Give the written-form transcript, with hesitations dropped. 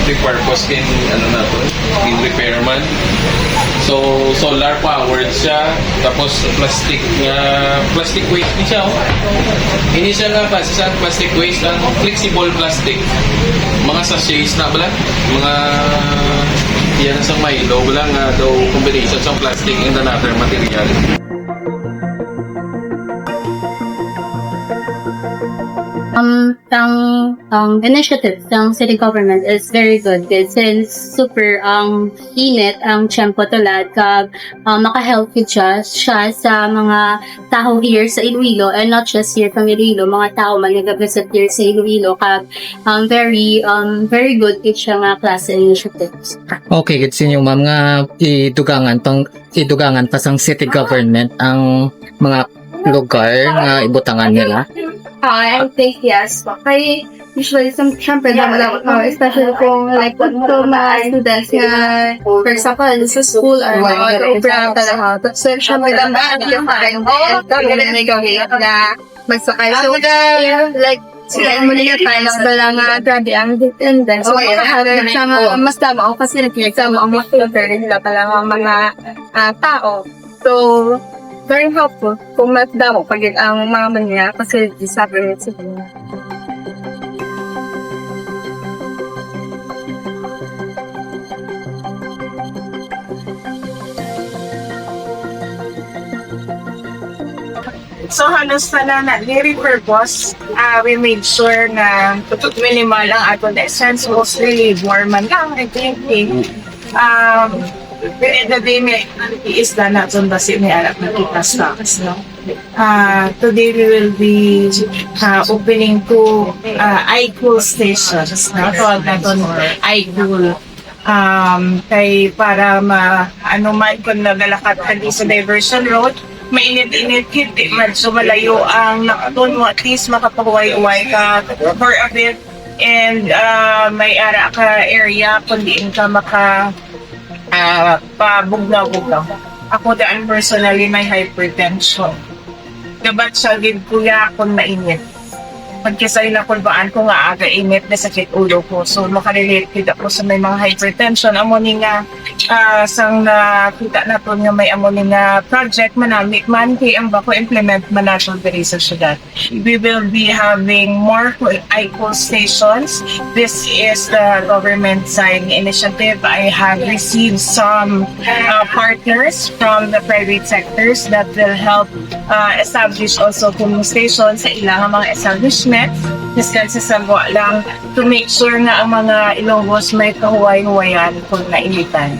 Repurpose kin ano na to, yung repairman. So solar powered siya, tapos plastic waste din siya. Oh. Hindi siya nga kasi sa plastic waste, flexible plastic. Mga sachets na bala, mga yan sa Milo, wala nga daw combination sa plastic and another material. Initiative ng city government is very good since super init ang tiyempo tulad kag maka-help siya sa mga tao here sa Iloilo, and not just here from Iloilo, mga tao man nag-visit here sa Iloilo kag very good siya nga klase initiatives. Okay, gid sinyo ma'am nga idugangan pa sang city government ang mga lugar nga ibutangan nila. I think yes. Kaya usually syempre especially kung like kung mga students nga for example sa school or program talaga. So syempre dapat yung may gawin na magsakay. So like sila mo niya tayo bala nga grabe ang attendance. So makaharap siya nga mas tama ako kasi nag-exam ang mga filter nila pala mga tao. So very helpful kung matdamo pag ang mga niya kasi sabi niya sila. So halos na ni-repurpose, we made sure na minimal ang ating essence, mostly more man lang, I think. The day may isda na itong basi may alak na kita stocks. No? Today we will be opening two iCool stations. No? Tawag na ito iCool. Kay para ano man kung nagalakad ka sa diversion road, mainit-init hindi man so malayo ang nakatun mo, at least makapahuway-uway ka for a bit, and may ara ka area kundi ka pabugnaw-bugnaw. Ako daan personally may hypertension. Dapat siya gid kuya kung mainit. Pagkisay na kulbaan ko nga aga init na sakit ulo ko. So makarelate kita ko sa may mga hypertension. Amo ni nga sang nakita na po nga may amo ni nga project manamit man kay ang bako implement man nato diri sa syudad. We will be having more iCool stations. This is the government side initiative. I have received some partners from the private sectors that will help establish also cooling stations sa ilang mga establishments. Kasi sa lang to make sure nga ang mga Ilonggos may kahuway-huwayan kung nainitan.